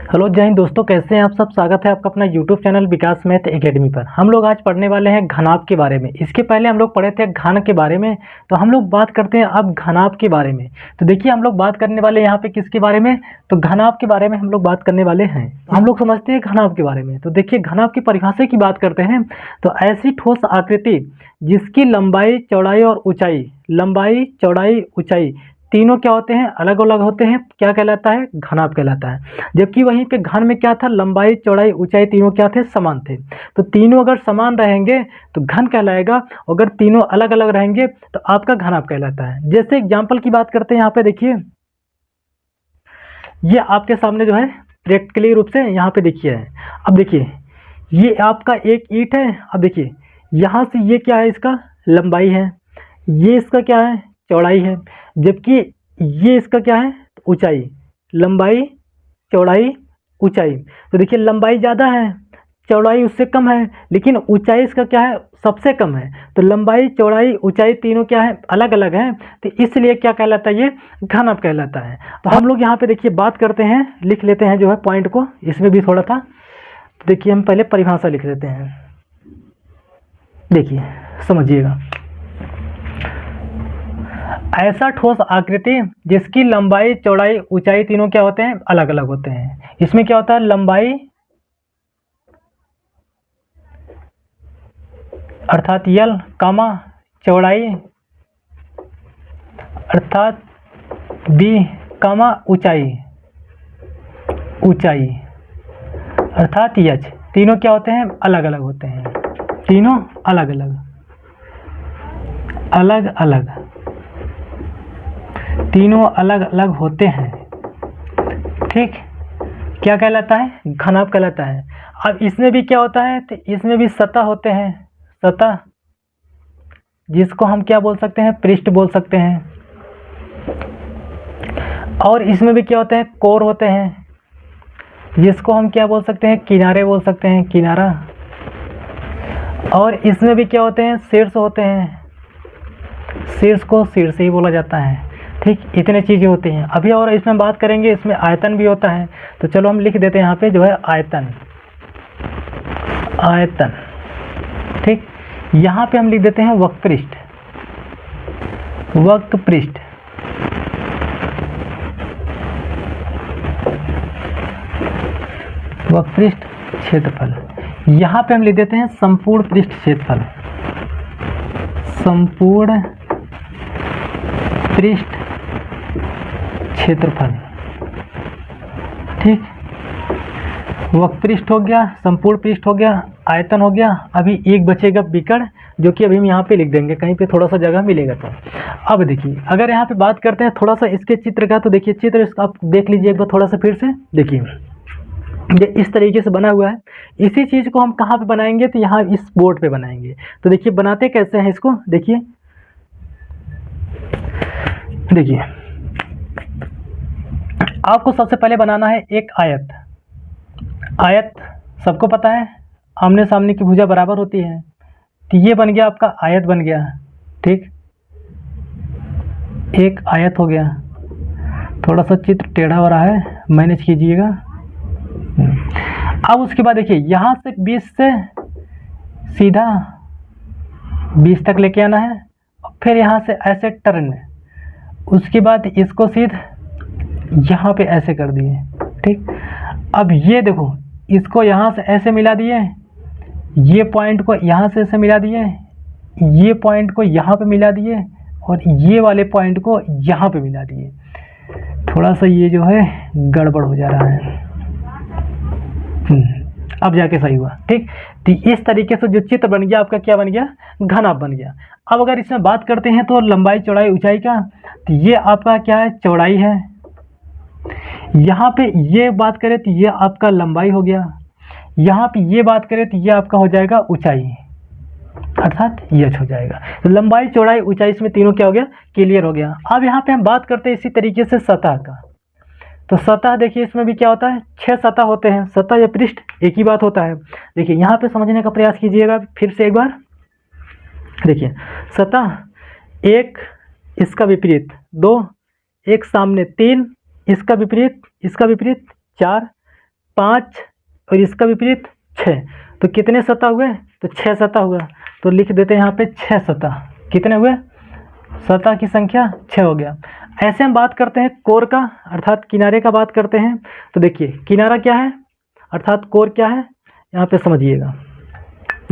Hello जय हिंद दोस्तों, कैसे हैं आप सब। स्वागत है आपका अपना यूट्यूब चैनल विकास मैथ एकेडमी पर। हम लोग आज पढ़ने वाले हैं घनाभ के बारे में। इसके पहले हम लोग पढ़े थे घन के बारे में, तो हम लोग बात करते हैं अब घनाभ के बारे में। तो देखिए हम लोग बात करने वाले यहाँ पे किसके बारे में, तो घनाभ के बारे में हम लोग बात करने वाले हैं। हम लोग समझते हैं घनाभ के बारे में। तो देखिए घनाभ की परिभाषा की बात करते हैं तो ऐसी ठोस आकृति जिसकी लंबाई चौड़ाई और ऊंचाई, लंबाई चौड़ाई ऊंचाई तीनों क्या होते हैं, अलग अलग होते हैं, क्या कहलाता है, घनाभ कहलाता है। जबकि वहीं पे घन में क्या था, लंबाई चौड़ाई ऊंचाई तीनों क्या थे, समान थे। तो तीनों अगर समान रहेंगे तो घन कहलाएगा, अगर तीनों अलग अलग रहेंगे तो आपका घनाभ कहलाता है। जैसे एग्जाम्पल की बात करते हैं, यहाँ पे देखिए ये आपके सामने जो है प्रैक्टिकली रूप से यहाँ पे देखिए है। अब देखिए ये आपका एक ईंट है। अब देखिए यहाँ से ये क्या है, इसका लंबाई है, ये इसका क्या है, चौड़ाई है, जबकि ये इसका क्या है, ऊंचाई। लंबाई चौड़ाई ऊंचाई, तो देखिए लंबाई ज़्यादा है, चौड़ाई उससे कम है, लेकिन ऊंचाई इसका क्या है, सबसे कम है। तो लंबाई चौड़ाई ऊंचाई तीनों क्या है, अलग अलग हैं, तो इसलिए क्या कहलाता है, ये घनाभ कहलाता है। तो हम लोग यहाँ पे देखिए बात करते हैं, लिख लेते हैं जो है पॉइंट को, इसमें भी थोड़ा था। देखिए हम पहले परिभाषा लिख लेते हैं, देखिए समझिएगा। ऐसा ठोस आकृति जिसकी लंबाई चौड़ाई ऊंचाई तीनों क्या होते हैं, अलग अलग होते हैं। इसमें क्या होता है, लंबाई अर्थात यल कामा चौड़ाई अर्थात बी कामा ऊंचाई, ऊंचाई अर्थात यच, तीनों क्या होते हैं, अलग अलग होते हैं। तीनों अलग अलग अलग अलग तीनों अलग अलग होते हैं, ठीक। क्या कहलाता है, घनाभ कहलाता है। अब इसमें भी क्या होता है, तो इसमें भी सतह होते हैं, सतह जिसको हम क्या बोल सकते हैं, पृष्ठ बोल सकते हैं। और इसमें भी क्या होते हैं, कोर होते हैं, जिसको हम क्या बोल सकते हैं, किनारे बोल सकते हैं, किनारा। और इसमें भी क्या होते हैं, शीर्ष होते हैं, शीर्ष को शीर्ष ही बोला जाता है, ठीक। इतने चीज़ें होती हैं। अभी और इसमें बात करेंगे, इसमें आयतन भी होता है। तो चलो हम लिख देते हैं यहाँ पे जो है आयतन, आयतन, ठीक। यहाँ पे हम लिख देते हैं वक्रपृष्ठ, वक्रपृष्ठ, वक्रपृष्ठ क्षेत्रफल। यहाँ पे हम लिख देते हैं संपूर्ण पृष्ठ क्षेत्रफल, संपूर्ण पृष्ठ क्षेत्रफल, ठीक। वक्रपृष्ठ हो गया, संपूर्ण पृष्ठ हो गया, आयतन हो गया। अभी एक बचेगा विकर्ण, जो कि अभी हम यहाँ पे लिख देंगे, कहीं पे थोड़ा सा जगह मिलेगा। तो अब देखिए अगर यहाँ पे बात करते हैं थोड़ा सा इसके चित्र का, तो देखिए चित्र इसका आप देख लीजिए एक बार थोड़ा सा फिर से। देखिए ये इस तरीके से बना हुआ है। इसी चीज़ को हम कहाँ पे बनाएंगे, तो यहाँ इस बोर्ड पे बनाएंगे। तो देखिए बनाते कैसे हैं इसको, देखिए देखिए आपको सबसे पहले बनाना है एक आयत। आयत सबको पता है, आमने सामने की भुजा बराबर होती है। तो ये बन गया आपका आयत बन गया, ठीक। एक आयत हो गया। थोड़ा सा चित्र टेढ़ा हो रहा है, मैनेज कीजिएगा। अब उसके बाद देखिए यहाँ से 20 से सीधा 20 तक लेके आना है, फिर यहाँ से ऐसे टर्न, उसके बाद इसको सीधा यहाँ पे ऐसे कर दिए, ठीक। अब ये देखो इसको यहाँ से ऐसे मिला दिए, ये पॉइंट को यहाँ से ऐसे मिला दिए, ये पॉइंट को यहाँ पे मिला दिए, और ये वाले पॉइंट को यहाँ पे मिला दिए। थोड़ा सा ये जो है गड़बड़ हो जा रहा है, अब जाके सही हुआ, ठीक। तो इस तरीके से जो चित्र बन गया आपका क्या बन गया, घनाभ बन गया। अब अगर इसमें बात करते हैं तो लंबाई चौड़ाई ऊंचाई का, तो ये आपका क्या है, चौड़ाई है। यहाँ पे ये बात करें तो ये आपका लंबाई हो गया, यहाँ पे ये बात करें तो ये आपका हो जाएगा ऊंचाई, अर्थात यच हो जाएगा। तो लंबाई चौड़ाई ऊंचाई इसमें तीनों क्या हो गया, क्लियर हो गया। अब यहाँ पे हम बात करते हैं इसी तरीके से सतह का। तो सतह देखिए इसमें भी क्या होता है, 6 सतह होते हैं। सतह या पृष्ठ एक ही बात होता है। देखिए यहाँ पे समझने का प्रयास कीजिएगा फिर से एक बार। देखिए सतह, एक इसका विपरीत 2, एक सामने 3, इसका विपरीत 4, 5 और इसका विपरीत 6, तो कितने सतह हुए? तो 6 सतह हुआ। तो लिख देते हैं यहाँ पे 6 सतह। कितने हुए? सतह की संख्या 6 हो गया। ऐसे हम बात करते हैं कोर का, अर्थात किनारे का बात करते हैं। तो देखिए किनारा क्या है अर्थात कोर क्या है, यहाँ पे समझिएगा।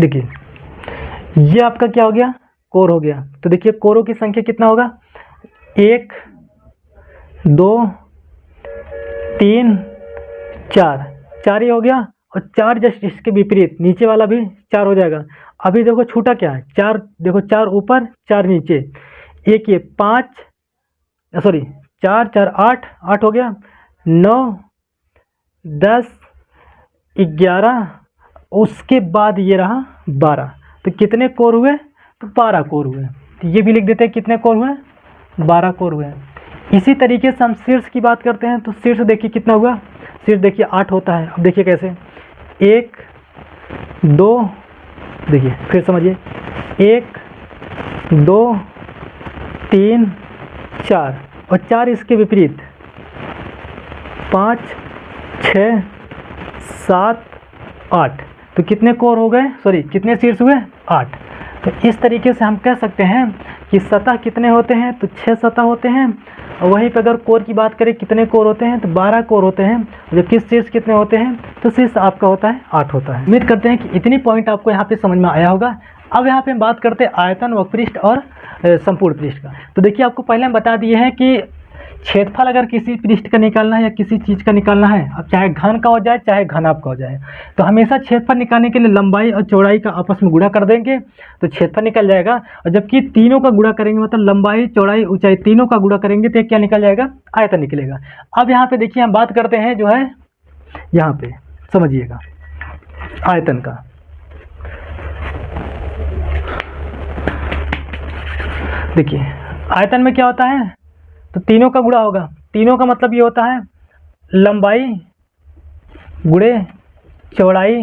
देखिए ये आपका क्या हो गया? कोर हो गया। तो देखिए कोरों की संख्या कितना होगा? 1 2 3 4, 4 ही हो गया। और 4 जस्ट इसके विपरीत नीचे वाला भी 4 हो जाएगा। अभी देखो छूटा क्या है? 4, देखो 4 ऊपर 4 नीचे, एक ये 5 सॉरी 4 4 8, 8 हो गया, 9 10 11, उसके बाद ये रहा 12। तो कितने कोर हुए? तो 12 कोर हुए। तो ये भी लिख देते हैं कितने कोर हुए? 12 कोर हुए। इसी तरीके से हम शीर्ष की बात करते हैं। तो शीर्ष देखिए कितना हुआ? शीर्ष देखिए 8 होता है। अब देखिए कैसे, 1 2, देखिए फिर समझिए, 1 2 3 4 और 4 इसके विपरीत, 5 6 7 8। तो कितने कोर हो गए? सॉरी कितने शीर्ष हुए? 8। तो इस तरीके से हम कह सकते हैं कि सतह कितने होते हैं? तो 6 सतह होते हैं। और वहीं पर अगर कोर की बात करें कितने कोर होते हैं? तो 12 कोर होते हैं। जबकि शीर्ष कितने होते हैं? तो शीर्ष आपका होता है 8 होता है। उम्मीद करते हैं कि इतनी पॉइंट आपको यहाँ पे समझ में आया होगा। अब यहाँ पे हम बात करते हैं आयतन, वक्रपृष्ठ और संपूर्ण पृष्ठ का। तो देखिए आपको पहले हम बता दिए हैं कि क्षेत्रफल अगर किसी पृष्ठ का निकालना है या किसी चीज़ का निकालना है, अब चाहे घन का हो जाए चाहे घनाभ का हो जाए, तो हमेशा क्षेत्रफल निकालने के लिए लंबाई और चौड़ाई का आपस में गुणा कर देंगे तो क्षेत्रफल निकल जाएगा। और जबकि तीनों का गुणा करेंगे, मतलब लंबाई चौड़ाई ऊंचाई तीनों का गुणा करेंगे, तो क्या निकल जाएगा? आयतन निकलेगा। अब यहाँ पे देखिए हम बात करते हैं जो है यहाँ पे समझिएगा आयतन का। देखिए आयतन में क्या होता है? तो तीनों का गुणा होगा। तीनों का मतलब ये होता है लंबाई गुणे चौड़ाई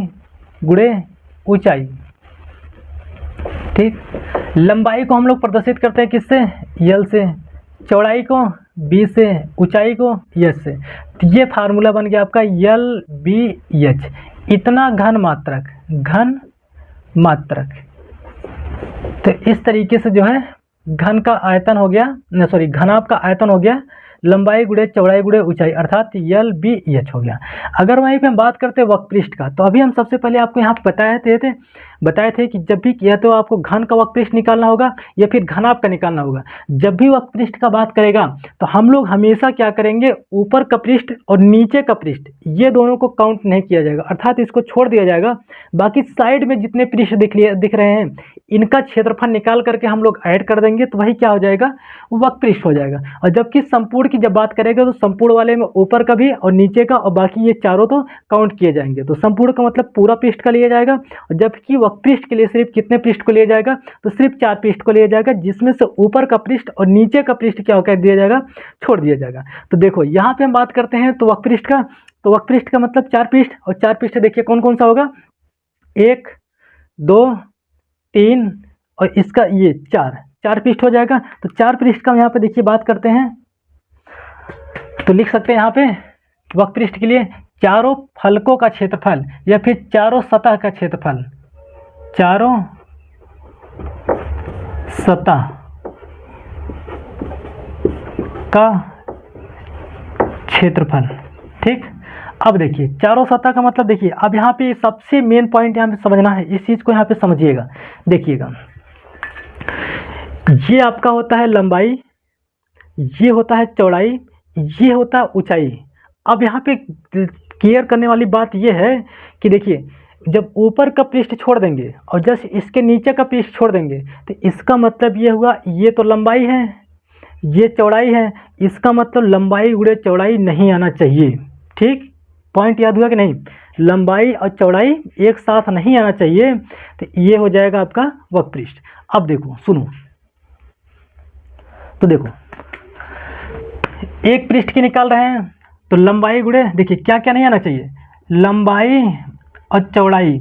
गुणे ऊंचाई। ठीक, लंबाई को हम लोग प्रदर्शित करते हैं किससे? यल से, चौड़ाई को बी से, ऊंचाई को एच से। तो ये फार्मूला बन गया आपका यल बी एच। इतना घन मात्रक, घन मात्रक। तो इस तरीके से जो है घन का आयतन हो गया, न सॉरी घनाभ का आयतन हो गया लंबाई गुणे चौड़ाई गुणे ऊंचाई, अर्थात यल बी एच हो गया। अगर वहीं पे हम बात करते हैं वक्रपृष्ठ का, तो अभी हम सबसे पहले आपको यहाँ पे बताए थे कि जब भी या तो आपको घन का वक्रपृष्ठ निकालना होगा या फिर घनाभ का निकालना होगा। जब भी वक्रपृष्ठ का बात करेगा तो हम लोग हमेशा क्या करेंगे? ऊपर का पृष्ठ और नीचे का पृष्ठ ये दोनों को काउंट नहीं किया जाएगा, अर्थात इसको छोड़ दिया जाएगा। बाकी साइड में जितने पृष्ठ दिख रहे हैं इनका क्षेत्रफल निकाल करके हम लोग ऐड कर देंगे, तो वही क्या हो जाएगा? वक्रपृष्ठ हो जाएगा। और जबकि संपूर्ण की जब बात करेगा तो संपूर्ण वाले में ऊपर का भी और नीचे का और बाकी ये चारों तो काउंट किए जाएंगे। तो संपूर्ण का मतलब पूरा पृष्ठ का लिया जाएगा, और जबकि वक्रपृष्ठ के लिए सिर्फ कितने पृष्ठ को लिया जाएगा? तो सिर्फ 4 पृष्ठ को लिया जाएगा, जिसमें से ऊपर का पृष्ठ और नीचे का पृष्ठ क्या कर दिया जाएगा? छोड़ दिया जाएगा। तो देखो यहाँ पे हम बात करते हैं तो वक्रपृष्ठ का, तो वक्रपृष्ठ का मतलब 4 पृष्ठ, और 4 पृष्ठ देखिए कौन कौन सा होगा? 1 2 3 और इसका ये 4 पृष्ठ हो जाएगा। तो 4 पृष्ठ का हम यहाँ पे देखिए बात करते हैं, तो लिख सकते हैं यहाँ पे वक्रपृष्ठ के लिए चारों फलकों का क्षेत्रफल या फिर चारों सतह का क्षेत्रफल, चारों सतह का क्षेत्रफल। ठीक, अब देखिए चारों सतह का मतलब देखिए, अब यहाँ पे सबसे मेन पॉइंट यहाँ पे समझना है, इस चीज़ को यहाँ पे समझिएगा। देखिएगा ये आपका होता है लंबाई, ये होता है चौड़ाई, ये होता है ऊंचाई। अब यहाँ पे क्लियर करने वाली बात ये है कि देखिए जब ऊपर का पृष्ठ छोड़ देंगे और जस्ट इसके नीचे का पृष्ठ छोड़ देंगे, तो इसका मतलब ये हुआ ये तो लंबाई है, ये चौड़ाई है, इसका मतलब लंबाई गुणे चौड़ाई नहीं आना चाहिए। ठीक, पॉइंट याद हुआ कि नहीं? लंबाई और चौड़ाई एक साथ नहीं आना चाहिए, तो ये हो जाएगा आपका वक्रपृष्ठ। अब देखो सुनो, तो देखो एक पृष्ठ की निकाल रहे हैं तो लंबाई गुणे देखिए क्या क्या नहीं आना चाहिए? लंबाई और चौड़ाई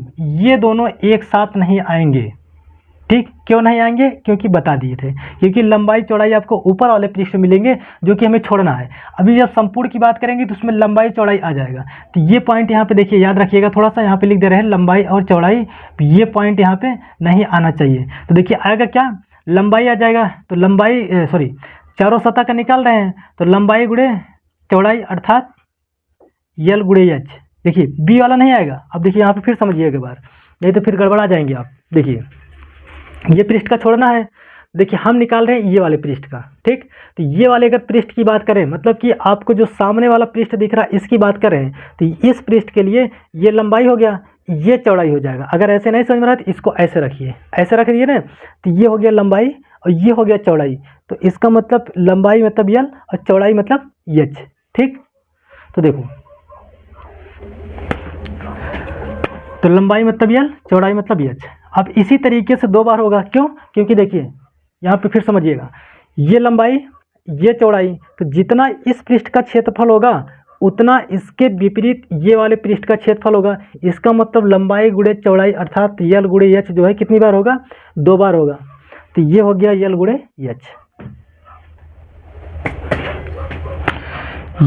ये दोनों एक साथ नहीं आएंगे। ठीक, क्यों नहीं आएंगे? क्योंकि बता दिए थे, क्योंकि लंबाई चौड़ाई आपको ऊपर वाले पृष्ठ में मिलेंगे जो कि हमें छोड़ना है। अभी जब संपूर्ण की बात करेंगे तो उसमें लंबाई चौड़ाई आ जाएगा। तो ये पॉइंट यहाँ पे देखिए, याद रखिएगा, थोड़ा सा यहाँ पे लिख दे रहे हैं लंबाई और चौड़ाई, ये पॉइंट यहाँ पे नहीं आना चाहिए। तो देखिए आएगा क्या, लंबाई आ जाएगा, तो लंबाई चारों सतह का निकाल रहे हैं तो लंबाई गुणे चौड़ाई अर्थात यल गुणे एच। देखिए बी वाला नहीं आएगा। अब देखिए यहाँ पे फिर समझिएगा एक बार, नहीं तो फिर गड़बड़ा जाएंगे आप। देखिए ये पृष्ठ का छोड़ना है, देखिए हम निकाल रहे हैं ये वाले पृष्ठ का, ठीक। तो ये वाले अगर पृष्ठ की बात करें, मतलब कि आपको जो सामने वाला पृष्ठ दिख रहा है इसकी बात करें, तो इस पृष्ठ के लिए ये लंबाई हो गया, ये चौड़ाई हो जाएगा। अगर ऐसे नहीं समझ में रहा है तो इसको ऐसे रखिए, ऐसे रख दिए ना, तो ये हो गया लंबाई और ये हो गया चौड़ाई। तो इसका मतलब लंबाई मतलब यल और चौड़ाई मतलब एच, ठीक। तो देखो, तो लंबाई मतलब यल, चौड़ाई मतलब एच। अब इसी तरीके से 2 बार होगा, क्यों? क्योंकि देखिए यहाँ पे फिर समझिएगा, ये लंबाई ये चौड़ाई, तो जितना इस पृष्ठ का क्षेत्रफल होगा उतना इसके विपरीत ये वाले पृष्ठ का क्षेत्रफल होगा। इसका मतलब लंबाई गुणे चौड़ाई अर्थात यल गुणे एच जो है कितनी बार होगा? 2 बार होगा। तो ये हो गया यल गुणे एच,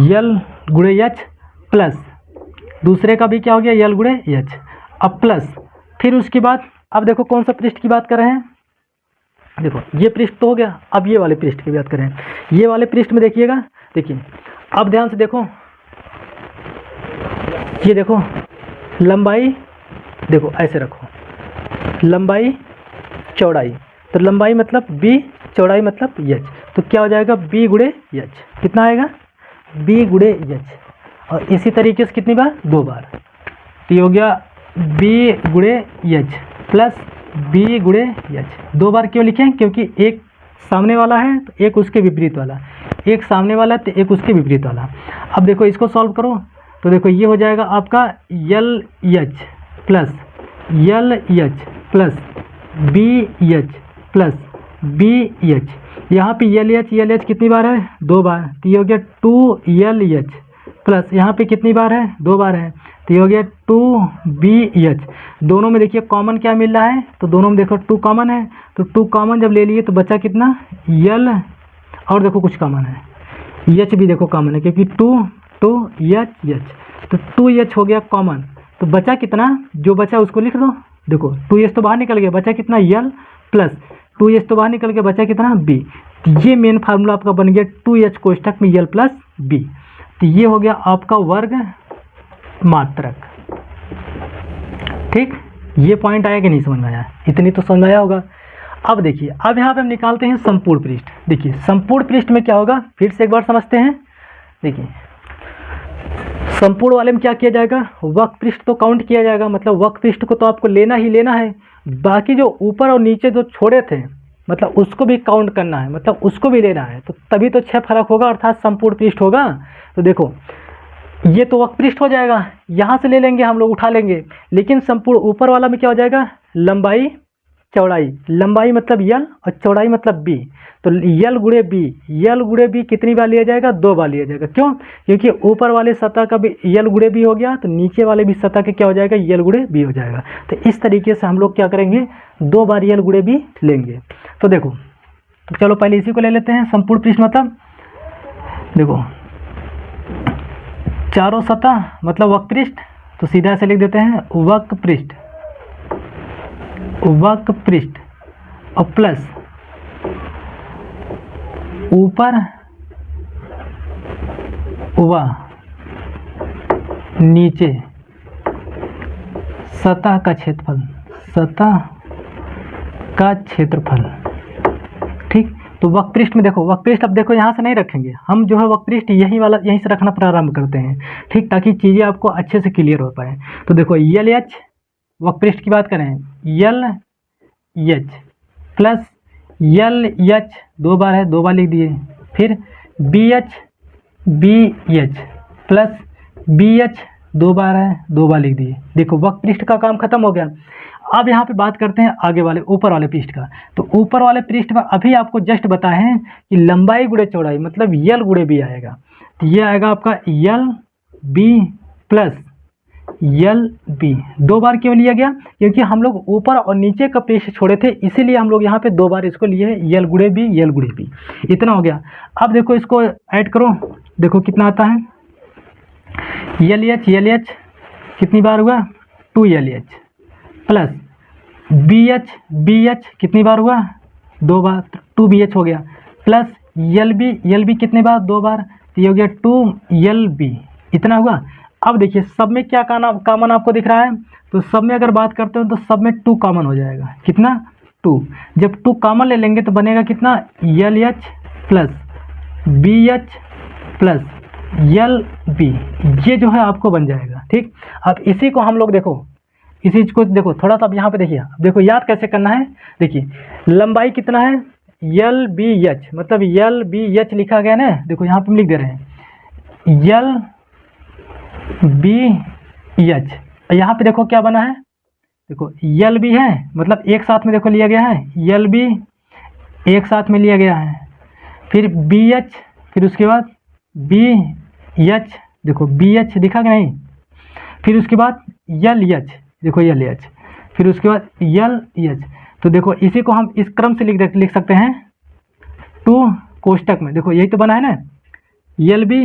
यल गुणे एच प्लस दूसरे का भी क्या हो गया, यल गुणे एच। अब प्लस फिर उसके बाद अब देखो कौन सा पृष्ठ की बात कर रहे हैं, देखो ये पृष्ठ तो हो गया, अब ये वाले पृष्ठ की बात करें। ये वाले पृष्ठ में देखिएगा, देखिए अब ध्यान से देखो, ये देखो लंबाई, देखो ऐसे रखो, लंबाई चौड़ाई, तो लंबाई मतलब बी, चौड़ाई मतलब एच। तो क्या हो जाएगा, बी गुणे एच। कितना आएगा, बी गुणे एच। और इसी तरीके से कितनी बार, 2 बार। तो ये हो गया बी गुणे एच प्लस बी गुणे एच। 2 बार क्यों लिखें, क्योंकि एक सामने वाला है तो एक उसके विपरीत वाला, एक सामने वाला तो एक उसके विपरीत वाला। अब देखो इसको सॉल्व करो, तो देखो ये हो जाएगा आपका L H plus L H plus B H plus B H. यहाँ पे यल एच कितनी बार है, 2 बार। तो ये हो गया 2 यल एच प्लस यहाँ पे कितनी बार है, 2 बार है, तो ये हो गया 2 बी एच। दोनों में देखिए कॉमन क्या मिल रहा है, तो दोनों में देखो 2 कॉमन है, तो 2 कॉमन जब ले लिए तो बचा कितना, यल, और देखो कुछ कॉमन है, एच भी देखो कॉमन है, क्योंकि 2 एच एच, तो 2 एच हो गया कॉमन। तो बचा कितना, जो बचा उसको लिख दो। देखो 2 एच तो बाहर निकल गया, बचा कितना, यल प्लस 2 एच तो बाहर निकल गया, बचा कितना, बी। तो ये मेन फार्मूला आपका बन गया 2 एच कोष्ठक में यल प्लस बी। तो ये हो गया आपका वर्ग मात्रक, ठीक। ये पॉइंट आया कि नहीं समझ में आया, इतनी तो समझ में आया होगा। अब देखिए, अब यहाँ पे हम निकालते हैं संपूर्ण पृष्ठ। देखिए संपूर्ण पृष्ठ में क्या होगा, फिर से एक बार समझते हैं। देखिए संपूर्ण वाले में क्या किया जाएगा, वक्र पृष्ठ तो काउंट किया जाएगा, मतलब वक्र पृष्ठ को तो आपको लेना ही लेना है, बाकी जो ऊपर और नीचे जो छोड़े थे मतलब उसको भी काउंट करना है, मतलब उसको भी लेना है, तो तभी तो 6 फर्क होगा अर्थात संपूर्ण पृष्ठ होगा। तो देखो ये तो वक्र पृष्ठ हो जाएगा, यहाँ से ले लेंगे हम लोग, उठा लेंगे, लेकिन संपूर्ण ऊपर वाला में क्या हो जाएगा, लंबाई चौड़ाई, लंबाई मतलब यल और चौड़ाई मतलब बी। तो यल गुणे बी, यल गुणे बी कितनी बार लिया जाएगा, 2 बार लिया जाएगा। क्यों, क्योंकि ऊपर वाले सतह का भी यल गुणे बी हो गया, तो नीचे वाले भी सतह के क्या हो जाएगा, यल गुणे बी हो जाएगा। तो इस तरीके से हम लोग क्या करेंगे, 2 बार यल गुणे बी लेंगे। तो देखो, तो चलो पहले इसी को ले लेते हैं, संपूर्ण पृष्ठ मतलब देखो चारों सतह मतलब वक्र पृष्ठ, तो सीधा से लिख देते हैं वक्र पृष्ठ, वक्र पृष्ठ और प्लस ऊपर व नीचे सतह का क्षेत्रफल, सतह का क्षेत्रफल, ठीक। तो वक्र पृष्ठ में देखो, वक्र पृष्ठ अब देखो यहाँ से नहीं रखेंगे हम, जो है वक्र पृष्ठ यही वाला यहीं से रखना प्रारंभ करते हैं, ठीक, ताकि चीज़ें आपको अच्छे से क्लियर हो पाए। तो देखो यल एच, वक्र पृष्ठ की बात करें, L H plus L H 2 बार है, 2 बार लिख दिए, फिर B H plus B H 2 बार है, 2 बार लिख दिए। देखो वक्र पृष्ठ का काम खत्म हो गया। अब यहाँ पे बात करते हैं आगे वाले ऊपर वाले पृष्ठ का। तो ऊपर वाले पृष्ठ में अभी आपको जस्ट बताए हैं कि लंबाई गुणे चौड़ाई मतलब यल गुणे बी आएगा। तो ये आएगा आपका यल बी प्लस यल बी। 2 बार क्यों लिया गया? क्योंकि हम लोग ऊपर और नीचे का पृष्ठ छोड़े थे, इसीलिए हम लोग यहाँ पे 2 बार इसको लिए हैं, यल गुणे बी, यल गुणे बी। इतना हो गया। अब देखो इसको ऐड करो, देखो कितना आता है। यल एच कितनी बार हुआ? 2 यल एच प्लस बी एच कितनी बार हुआ? 2 बार, 2 बी एच हो गया, प्लस यल बी कितने बार? 2 बार, तो ये हो गया 2 यल बी। इतना हुआ। अब देखिए सब में क्या कॉमन आपको दिख रहा है? तो सब में अगर बात करते हो तो सब में 2 कॉमन हो जाएगा। कितना? 2। जब 2 कॉमन ले लेंगे तो बनेगा कितना? L H plus B H plus L B, ये जो है आपको बन जाएगा। ठीक, अब इसी को हम लोग देखो, इसी को देखो थोड़ा सा, अब यहाँ पे देखिए, अब देखो याद कैसे करना है। देखिए लंबाई कितना है? यल बी एच, मतलब यल बी एच लिखा गया ना, देखो यहाँ पे हम लिख दे रहे हैं यल बी एच। यहाँ पे देखो क्या बना है, देखो यल बी है, मतलब एक साथ में देखो लिया गया है, यल बी एक साथ में लिया गया है, फिर बी एच, फिर उसके बाद बी एच, देखो बी एच दिखा कि नहीं, फिर उसके बाद यल एच, देखो यल एच, फिर उसके बाद यल एच। तो देखो इसी को हम इस क्रम से लिख सकते हैं 2 कोष्टक में। देखो यही तो बना है ना, यल बी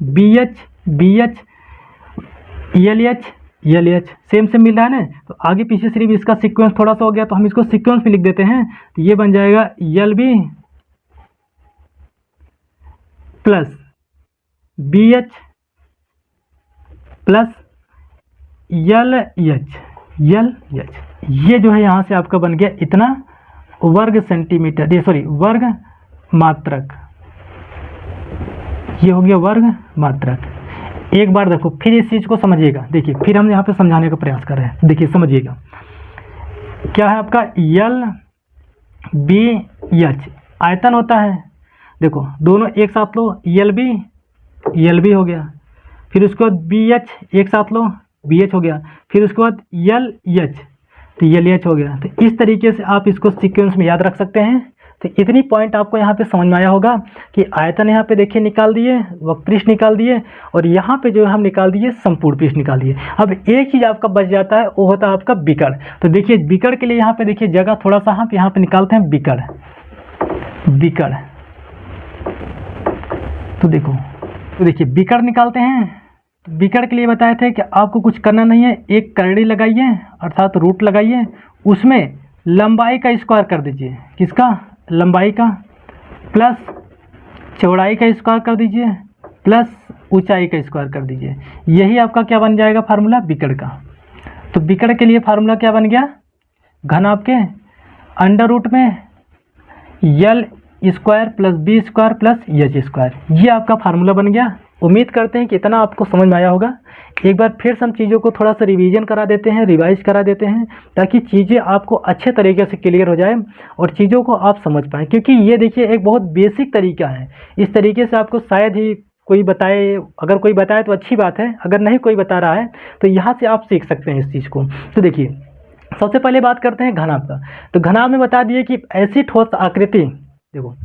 बी एच यल एच सेम मिल रहा है ना। तो आगे पीछे सिर्फ इसका सीक्वेंस थोड़ा सा हो गया, तो हम इसको सीक्वेंस में लिख देते हैं। तो ये बन जाएगा L B plus B H plus L H. ये जो है यहाँ से आपका बन गया इतना वर्ग सेंटीमीटर, ये सॉरी वर्ग मात्रक, ये हो गया वर्ग मात्रक। एक बार देखो फिर इस चीज़ को समझिएगा, देखिए फिर हम यहाँ पे समझाने का प्रयास कर रहे हैं। देखिए समझिएगा, क्या है आपका यल बी एच आयतन होता है। देखो दोनों एक साथ लो, यल बी हो गया, फिर उसके बाद बी एच एक साथ लो, बी एच हो गया, फिर उसके बाद यल एच, तो यल एच हो गया। तो इस तरीके से आप इसको सीक्वेंस में याद रख सकते हैं। तो इतनी पॉइंट आपको यहाँ पे समझ में आया होगा कि आयतन यहाँ पे देखिए निकाल दिए, वक्र निकाल दिए, और यहाँ पे जो हम निकाल दिए संपूर्ण पृष्ठ निकाल दिए। अब एक चीज़ आपका बच जाता है, वो होता है आपका विकर्ण। तो देखिए विकर्ण के लिए यहाँ पे देखिए जगह थोड़ा सा हम यहाँ पे निकालते हैं विकर्ण। तो देखिए विकर्ण निकालते हैं। विकर्ण के लिए बताए थे कि आपको कुछ करना नहीं है, एक करड़ी लगाइए अर्थात रूट लगाइए, उसमें लंबाई का स्क्वायर कर दीजिए। किसका? लंबाई का, प्लस चौड़ाई का स्क्वायर कर दीजिए, प्लस ऊंचाई का स्क्वायर कर दीजिए। यही आपका क्या बन जाएगा फार्मूला विकर्ण का। तो विकर्ण के लिए फार्मूला क्या बन गया? घन आपके अंडर रूट में L square plus B square plus H square, ये आपका फार्मूला बन गया। उम्मीद करते हैं कि इतना आपको समझ में आया होगा। एक बार फिर से हम चीज़ों को थोड़ा सा रिवीजन करा देते हैं, रिवाइज करा देते हैं, ताकि चीज़ें आपको अच्छे तरीके से क्लियर हो जाए और चीज़ों को आप समझ पाएँ। क्योंकि ये देखिए एक बहुत बेसिक तरीका है, इस तरीके से आपको शायद ही कोई बताए, अगर कोई बताए तो अच्छी बात है, अगर नहीं कोई बता रहा है तो यहाँ से आप सीख सकते हैं इस चीज़ को। तो देखिए सबसे पहले बात करते हैं घनाभ का। तो घनाभ में बता दिए कि ऐसी ठोस आकृति, देखो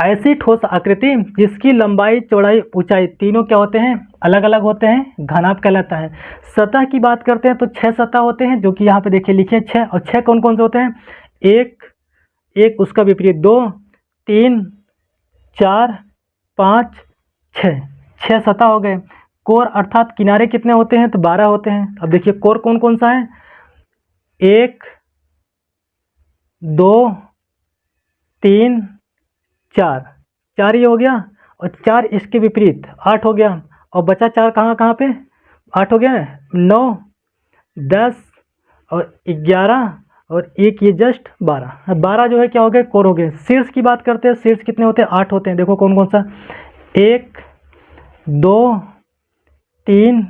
ऐसी ठोस आकृति जिसकी लंबाई चौड़ाई ऊंचाई तीनों क्या होते हैं? अलग अलग होते हैं, घनाभ कहलाता है। सतह की बात करते हैं तो 6 सतह होते हैं, जो कि यहाँ पे देखिए लिखे 6, और 6 कौन कौन से होते हैं? एक उसका विपरीत 2 3 4 5 6 सतह हो गए। कोर अर्थात किनारे कितने होते हैं? तो 12 होते हैं। अब देखिए कोर कौन कौन सा है? 1 2 3 4 ये हो गया, और 4 इसके विपरीत 8 हो गया, और बचा 4 कहाँ पे? 8 हो गया, 9 10 और 11 और 1 ये जस्ट 12 जो है क्या हो गए? कोर हो गए। शीर्ष की बात करते हैं, शीर्ष कितने होते हैं? 8 होते हैं। देखो कौन कौन सा? 1 2 3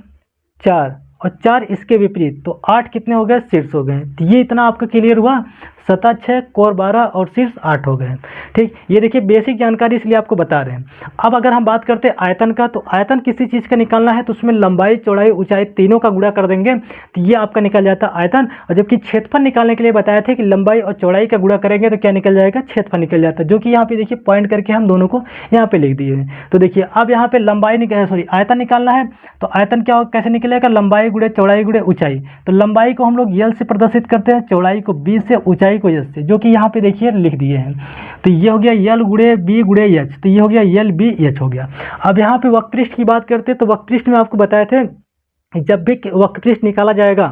4 और 4 इसके विपरीत, तो 8 कितने हो गए? शीर्ष हो गए। तो ये इतना आपका क्लियर हुआ। सतह 6, कोर 12 और शीर्ष 8 हो गए। ठीक, ये देखिए बेसिक जानकारी इसलिए आपको बता रहे हैं। अब अगर हम बात करते हैं आयतन का, तो आयतन किसी चीज़ का निकालना है तो उसमें लंबाई, चौड़ाई, ऊंचाई तीनों का गुणा कर देंगे तो ये आपका निकल जाता है आयतन। और जबकि क्षेत्रफल निकालने के लिए बताया था कि लंबाई और चौड़ाई का गुणा करेंगे तो क्या निकल जाएगा, क्षेत्रफल निकल जाता है, जो कि यहाँ पे देखिए पॉइंट करके हम दोनों को यहाँ पे लिख दिए हैं। तो देखिए अब यहाँ पे लंबाई आयतन निकालना है, तो आयतन क्या कैसे निकलेगा, लंबाई गुणे चौड़ाई गुणे ऊंचाई। तो लंबाई को हम लोग यल से प्रदर्शित करते हैं, चौड़ाई को बी से, ऊंचाई को एच से, जो कि यहाँ पे देखिए लिख दिए हैं। तो ये हो गया यल गुणे बी गुणे एच, तो ये हो गया यल बी एच हो गया। अब यहाँ पे वक्रपृष्ठ की बात करते हैं, तो वक्रपृष्ठ में आपको बताए थे जब भी वक्रपृष्ठ निकाला जाएगा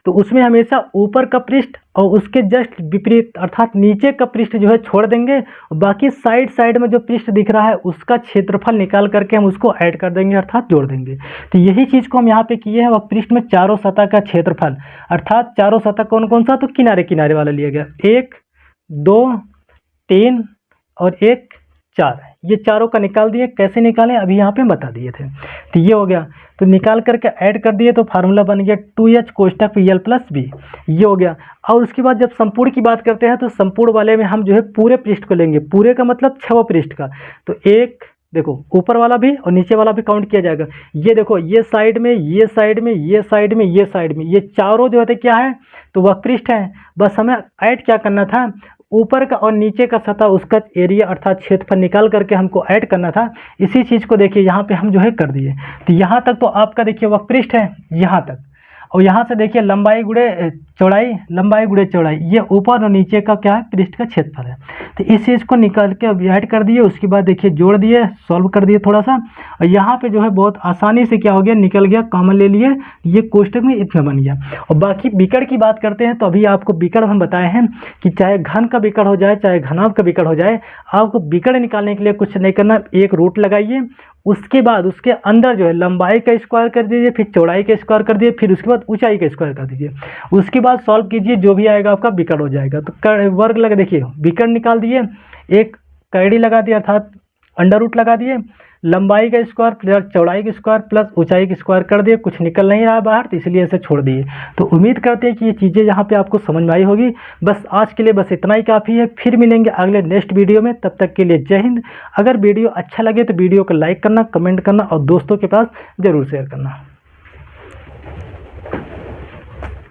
तो उसमें हमेशा ऊपर का पृष्ठ और उसके जस्ट विपरीत अर्थात नीचे का पृष्ठ जो है छोड़ देंगे, बाकी साइड में जो पृष्ठ दिख रहा है उसका क्षेत्रफल निकाल करके हम उसको ऐड कर देंगे अर्थात जोड़ देंगे। तो यही चीज़ को हम यहाँ पे किए हैं। वक्रपृष्ठ में चारों सतह का क्षेत्रफल अर्थात चारों सतह कौन कौन सा, तो किनारे किनारे वाला लिया गया, 1, 2, 3 और 1, 4, ये चारों का निकाल दिए। कैसे निकालें अभी यहाँ पे बता दिए थे। तो ये हो गया, तो निकाल करके ऐड कर दिए तो फार्मूला बन गया 2h कोष्टक यल प्लस बी, ये हो गया। और उसके बाद जब संपूर्ण की बात करते हैं तो संपूर्ण वाले में हम जो है पूरे पृष्ठ को लेंगे, पूरे का मतलब 6 पृष्ठ का। तो एक देखो ऊपर वाला भी और नीचे वाला भी काउंट किया जाएगा। ये देखो ये साइड में, ये साइड में, ये साइड में, ये साइड में, ये चारों जो है क्या है, तो वक्रपृष्ठ है। बस हमें ऐड क्या करना था, ऊपर का और नीचे का सतह उसका एरिया अर्थात क्षेत्रफल निकाल करके हमको ऐड करना था। इसी चीज़ को देखिए यहाँ पे हम जो है कर दिए। तो यहाँ तक तो आपका देखिए वक्रपृष्ठ है यहाँ तक, और यहाँ से देखिए लंबाई गुणे चौड़ाई, लंबाई गुणे चौड़ाई, ये ऊपर और नीचे का क्या है, पृष्ठ का क्षेत्रफल है। तो इस चीज़ को निकाल के अब ऐड कर दिए, उसके बाद देखिए जोड़ दिए, सॉल्व कर दिए थोड़ा सा, और यहाँ पे जो है बहुत आसानी से क्या हो गया, निकल गया, कॉमन ले लिए, ये कोष्टक में इतना बन गया। और बाकी विकर्ण की बात करते हैं तो अभी आपको विकर्ण हम बताए हैं कि चाहे घन का विकर्ण हो जाए चाहे घनाभ का विकर्ण हो जाए, आपको विकर्ण निकालने के लिए कुछ नहीं करना, एक रूट लगाइए, उसके बाद उसके अंदर जो है लंबाई का स्क्वायर कर दीजिए, फिर चौड़ाई का स्क्वायर कर दीजिए, फिर उसके बाद ऊंचाई का स्क्वायर कर दीजिए, उसके बाद सॉल्व कीजिए, जो भी आएगा आपका विकर्ण हो जाएगा। तो वर्ग लगा देखिए, विकर्ण निकाल दिए, एक कैडी लगा दिया अर्थात अंडर रूट लगा दिए, लंबाई का स्क्वायर प्लस चौड़ाई का स्क्वायर प्लस ऊंचाई का स्क्वायर कर दिए, कुछ निकल नहीं रहा बाहर तो इसलिए ऐसे छोड़ दिए। तो उम्मीद करते हैं कि ये चीज़ें यहाँ पे आपको समझ में आई होगी। बस आज के लिए बस इतना ही काफ़ी है, फिर मिलेंगे अगले नेक्स्ट वीडियो में, तब तक के लिए जय हिंद। अगर वीडियो अच्छा लगे तो वीडियो को लाइक करना, कमेंट करना और दोस्तों के पास ज़रूर शेयर करना।